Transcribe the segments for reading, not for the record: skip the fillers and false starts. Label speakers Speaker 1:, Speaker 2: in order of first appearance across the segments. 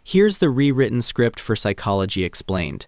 Speaker 1: Here's the rewritten script for Psychology Explained.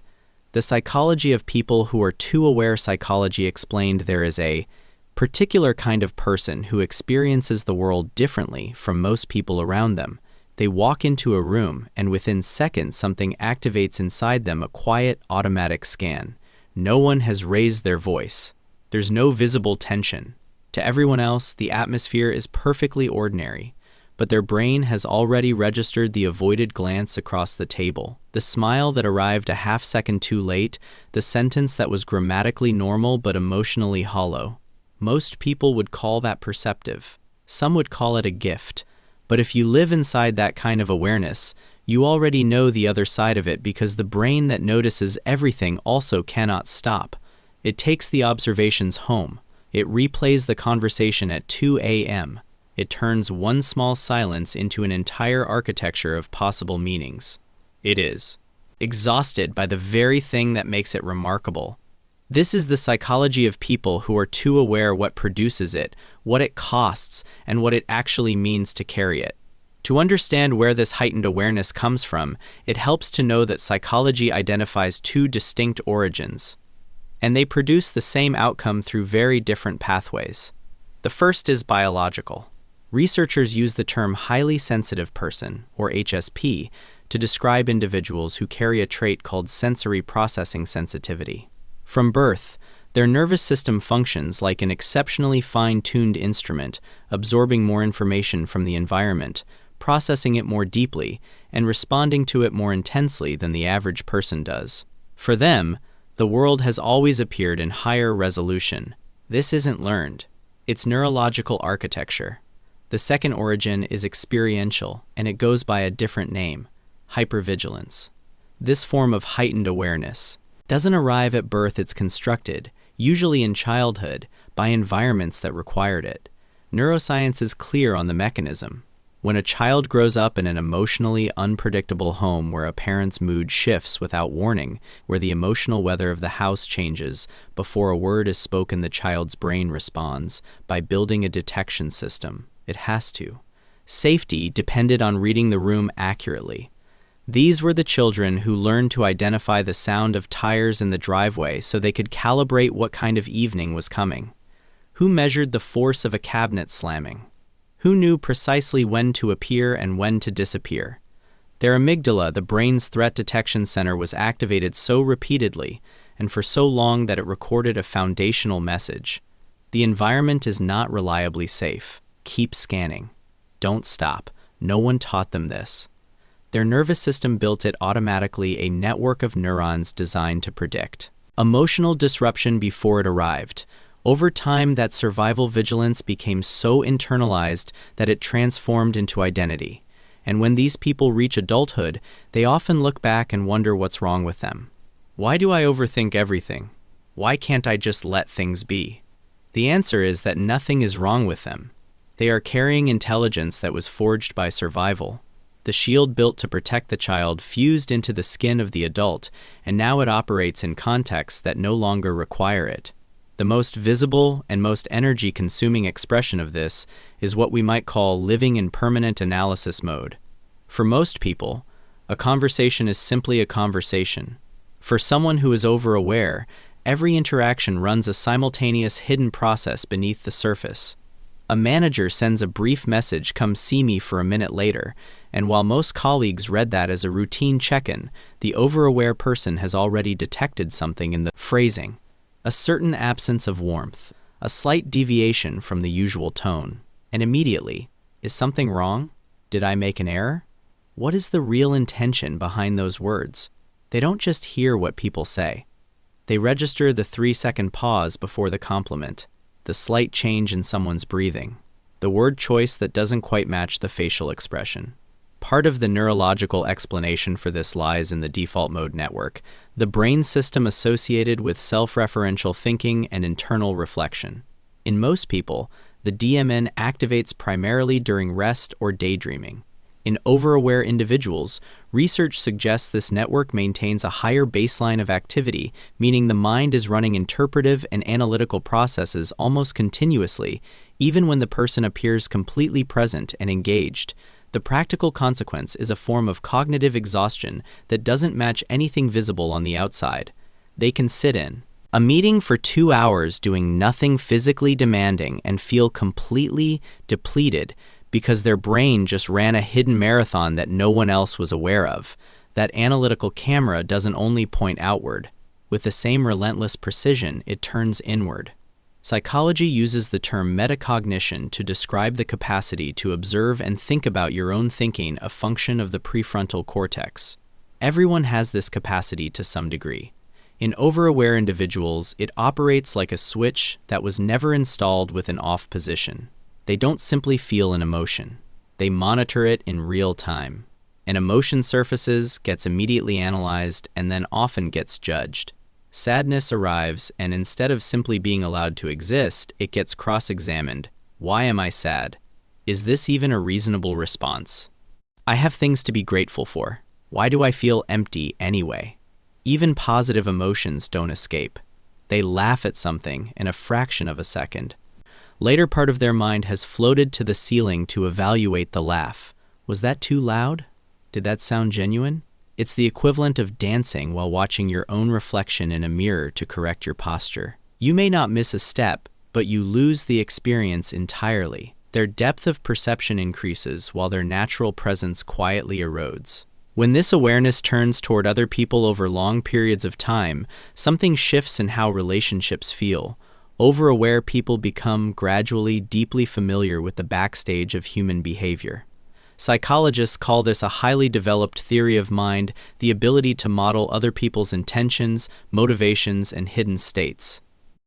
Speaker 1: The psychology of people who are too aware. Psychology Explained. There is a particular kind of person who experiences the world differently from most people around them. They walk into a room, and within seconds something activates inside them, a quiet, automatic scan. No one has raised their voice. There's no visible tension. To everyone else, the atmosphere is perfectly ordinary, but their brain has already registered the avoided glance across the table, the smile that arrived a half-second too late, the sentence that was grammatically normal but emotionally hollow. Most people would call that perceptive. Some would call it a gift. But if you live inside that kind of awareness, you already know the other side of it, because the brain that notices everything also cannot stop. It takes the observations home. It replays the conversation at 2 a.m. It turns one small silence into an entire architecture of possible meanings. It is exhausted by the very thing that makes it remarkable. This is the psychology of people who are too aware what produces it, what it costs, and what it actually means to carry it. To understand where this heightened awareness comes from, it helps to know that psychology identifies two distinct origins, and they produce the same outcome through very different pathways. The first is biological. Researchers use the term highly sensitive person, or HSP, to describe individuals who carry a trait called sensory processing sensitivity. From birth, their nervous system functions like an exceptionally fine-tuned instrument, absorbing more information from the environment, processing it more deeply, and responding to it more intensely than the average person does. For them, the world has always appeared in higher resolution. This isn't learned. It's neurological architecture. The second origin is experiential, and it goes by a different name: hypervigilance. This form of heightened awareness doesn't arrive at birth. It's constructed, usually in childhood, by environments that required it. Neuroscience is clear on the mechanism. When a child grows up in an emotionally unpredictable home where a parent's mood shifts without warning, where the emotional weather of the house changes before a word is spoken, the child's brain responds by building a detection system. It has to. Safety depended on reading the room accurately. These were the children who learned to identify the sound of tires in the driveway so they could calibrate what kind of evening was coming. Who measured the force of a cabinet slamming? Who knew precisely when to appear and when to disappear? Their amygdala, the brain's threat detection center, was activated so repeatedly and for so long that it recorded a foundational message. The environment is not reliably safe. Keep scanning. Don't stop. No one taught them this. Their nervous system built it automatically, a network of neurons designed to predict emotional disruption before it arrived. Over time, that survival vigilance became so internalized that it transformed into identity. And when these people reach adulthood, they often look back and wonder what's wrong with them. Why do I overthink everything? Why can't I just let things be? The answer is that nothing is wrong with them. They are carrying intelligence that was forged by survival. The shield built to protect the child fused into the skin of the adult, and now it operates in contexts that no longer require it. The most visible and most energy-consuming expression of this is what we might call living in permanent analysis mode. For most people, a conversation is simply a conversation. For someone who is over-aware, every interaction runs a simultaneous hidden process beneath the surface. A manager sends a brief message, "Come see me," for a minute later, and while most colleagues read that as a routine check-in, the over-aware person has already detected something in the phrasing. A certain absence of warmth, a slight deviation from the usual tone, and immediately, is something wrong? Did I make an error? What is the real intention behind those words? They don't just hear what people say. They register the 3-second pause before the compliment, the slight change in someone's breathing, the word choice that doesn't quite match the facial expression. Part of the neurological explanation for this lies in the default mode network, the brain system associated with self-referential thinking and internal reflection. In most people, the DMN activates primarily during rest or daydreaming. In overaware individuals, research suggests this network maintains a higher baseline of activity, meaning the mind is running interpretive and analytical processes almost continuously, even when the person appears completely present and engaged. The practical consequence is a form of cognitive exhaustion that doesn't match anything visible on the outside. They can sit in a meeting for 2 hours doing nothing physically demanding and feel completely depleted because their brain just ran a hidden marathon that no one else was aware of. That analytical camera doesn't only point outward. With the same relentless precision, it turns inward. Psychology uses the term metacognition to describe the capacity to observe and think about your own thinking, a function of the prefrontal cortex. Everyone has this capacity to some degree. In overaware individuals, it operates like a switch that was never installed with an off position. They don't simply feel an emotion. They monitor it in real time. An emotion surfaces, gets immediately analyzed, and then often gets judged. Sadness arrives, and instead of simply being allowed to exist, it gets cross-examined. Why am I sad? Is this even a reasonable response? I have things to be grateful for. Why do I feel empty anyway? Even positive emotions don't escape. They laugh at something in a fraction of a second. Later part of their mind has floated to the ceiling to evaluate the laugh. Was that too loud? Did that sound genuine? It's the equivalent of dancing while watching your own reflection in a mirror to correct your posture. You may not miss a step, but you lose the experience entirely. Their depth of perception increases while their natural presence quietly erodes. When this awareness turns toward other people over long periods of time, something shifts in how relationships feel. Overaware people become gradually deeply familiar with the backstage of human behavior. Psychologists call this a highly developed theory of mind, the ability to model other people's intentions, motivations, and hidden states.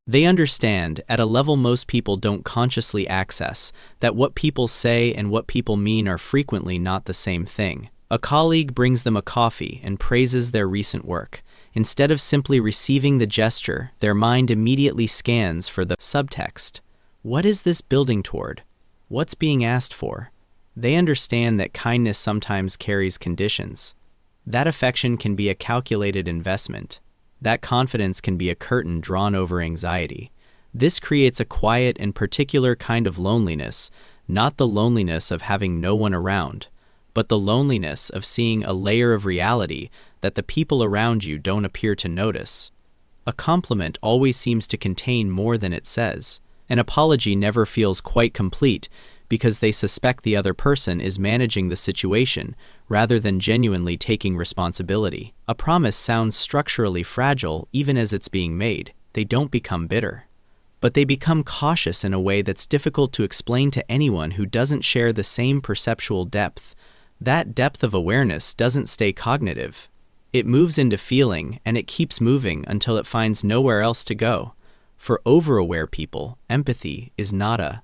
Speaker 1: They understand, at a level most people don't consciously access, that what people say and what people mean are frequently not the same thing. A colleague brings them a coffee and praises their recent work. Instead of simply receiving the gesture, their mind immediately scans for the subtext. What is this building toward? What's being asked for? They understand that kindness sometimes carries conditions. That affection can be a calculated investment. That confidence can be a curtain drawn over anxiety. This creates a quiet and particular kind of loneliness, not the loneliness of having no one around, but the loneliness of seeing a layer of reality that the people around you don't appear to notice. A compliment always seems to contain more than it says. An apology never feels quite complete because they suspect the other person is managing the situation rather than genuinely taking responsibility. A promise sounds structurally fragile even as it's being made. They don't become bitter. But they become cautious in a way that's difficult to explain to anyone who doesn't share the same perceptual depth. That depth of awareness doesn't stay cognitive. It moves into feeling, and it keeps moving until it finds nowhere else to go. For overaware people, empathy is not a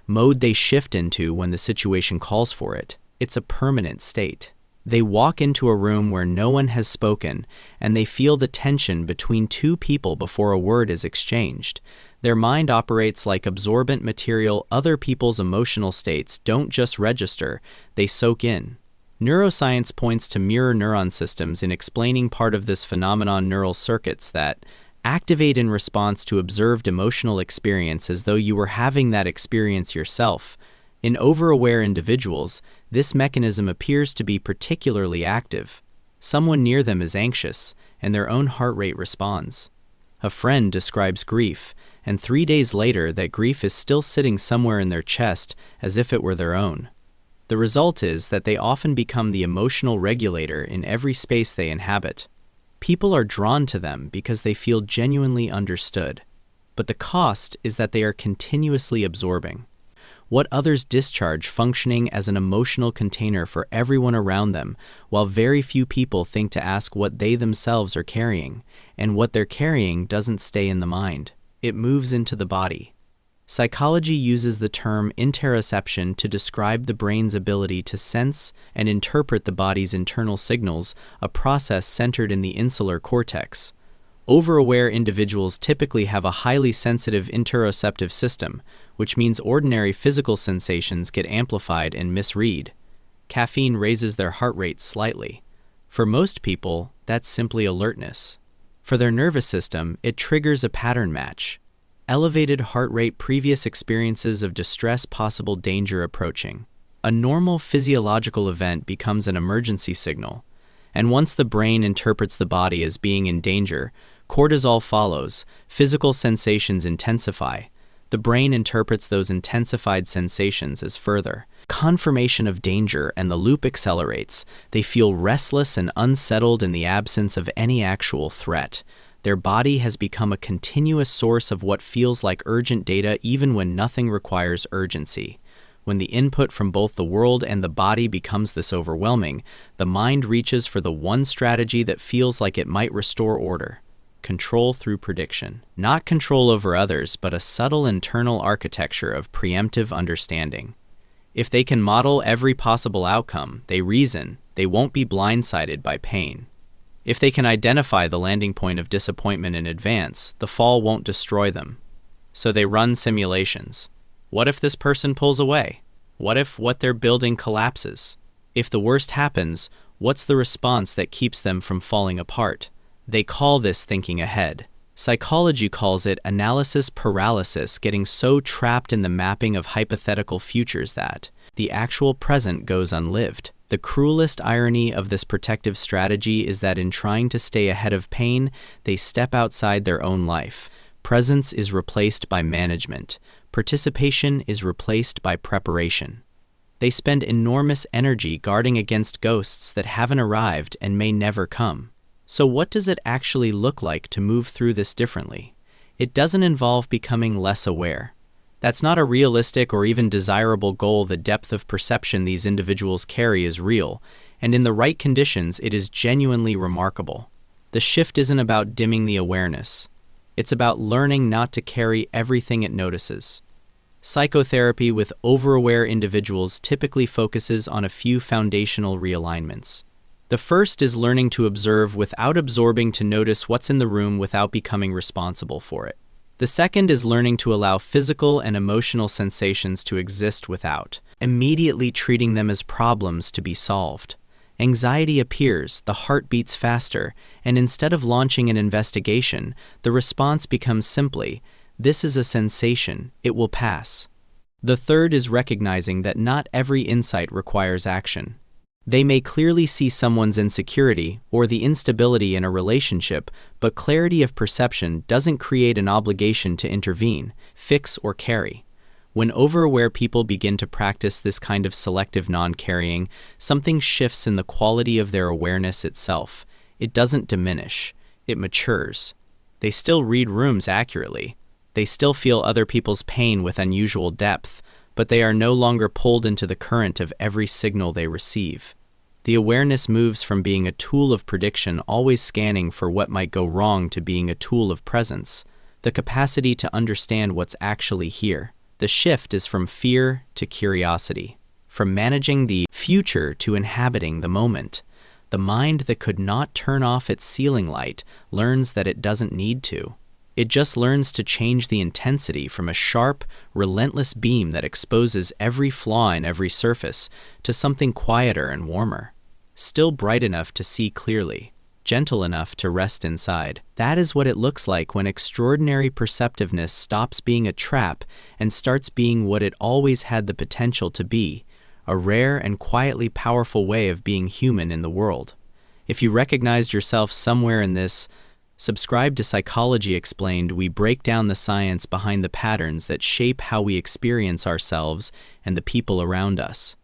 Speaker 1: mode they shift into when the situation calls for it. It's a permanent state. They walk into a room where no one has spoken, and they feel the tension between two people before a word is exchanged. Their mind operates like absorbent material. Other people's emotional states don't just register, they soak in. Neuroscience points to mirror neuron systems in explaining part of this phenomenon: neural circuits that activate in response to observed emotional experience as though you were having that experience yourself. In overaware individuals, this mechanism appears to be particularly active. Someone near them is anxious, and their own heart rate responds. A friend describes grief, and 3 days later that grief is still sitting somewhere in their chest as if it were their own. The result is that they often become the emotional regulator in every space they inhabit. People are drawn to them because they feel genuinely understood. But the cost is that they are continuously absorbing what others discharge, functioning as an emotional container for everyone around them, while very few people think to ask what they themselves are carrying, and what they're carrying doesn't stay in the mind. It moves into the body. Psychology uses the term interoception to describe the brain's ability to sense and interpret the body's internal signals, a process centered in the insular cortex. Overaware individuals typically have a highly sensitive interoceptive system, which means ordinary physical sensations get amplified and misread. Caffeine raises their heart rate slightly. For most people, that's simply alertness. For their nervous system, it triggers a pattern match. Elevated heart rate, previous experiences of distress, possible danger approaching. A normal physiological event becomes an emergency signal, and once the brain interprets the body as being in danger, cortisol follows, physical sensations intensify. The brain interprets those intensified sensations as further confirmation of danger, and the loop accelerates. They feel restless and unsettled in the absence of any actual threat. Their body has become a continuous source of what feels like urgent data even when nothing requires urgency. When the input from both the world and the body becomes this overwhelming, the mind reaches for the one strategy that feels like it might restore order. Control through prediction. Not control over others, but a subtle internal architecture of preemptive understanding. If they can model every possible outcome, they reason, they won't be blindsided by pain. If they can identify the landing point of disappointment in advance, the fall won't destroy them. So they run simulations. What if this person pulls away? What if what they're building collapses? If the worst happens, what's the response that keeps them from falling apart? They call this thinking ahead. Psychology calls it analysis paralysis, getting so trapped in the mapping of hypothetical futures that the actual present goes unlived. The cruelest irony of this protective strategy is that in trying to stay ahead of pain, they step outside their own life. Presence is replaced by management. Participation is replaced by preparation. They spend enormous energy guarding against ghosts that haven't arrived and may never come. So what does it actually look like to move through this differently? It doesn't involve becoming less aware. That's not a realistic or even desirable goal. The depth of perception these individuals carry is real, and in the right conditions, it is genuinely remarkable. The shift isn't about dimming the awareness. It's about learning not to carry everything it notices. Psychotherapy with overaware individuals typically focuses on a few foundational realignments. The first is learning to observe without absorbing, to notice what's in the room without becoming responsible for it. The second is learning to allow physical and emotional sensations to exist without immediately treating them as problems to be solved. Anxiety appears, the heart beats faster, and instead of launching an investigation, the response becomes simply, "This is a sensation, it will pass." The third is recognizing that not every insight requires action. They may clearly see someone's insecurity or the instability in a relationship, but clarity of perception doesn't create an obligation to intervene, fix, or carry. When overaware people begin to practice this kind of selective non-carrying, something shifts in the quality of their awareness itself. It doesn't diminish, it matures. They still read rooms accurately. They still feel other people's pain with unusual depth, but they are no longer pulled into the current of every signal they receive. The awareness moves from being a tool of prediction, always scanning for what might go wrong, to being a tool of presence, the capacity to understand what's actually here. The shift is from fear to curiosity, from managing the future to inhabiting the moment. The mind that could not turn off its ceiling light learns that it doesn't need to. It just learns to change the intensity from a sharp, relentless beam that exposes every flaw in every surface to something quieter and warmer, still bright enough to see clearly, gentle enough to rest inside. That is what it looks like when extraordinary perceptiveness stops being a trap and starts being what it always had the potential to be, a rare and quietly powerful way of being human in the world. If you recognized yourself somewhere in this, subscribe to Psychology Explained. We break down the science behind the patterns that shape how we experience ourselves and the people around us.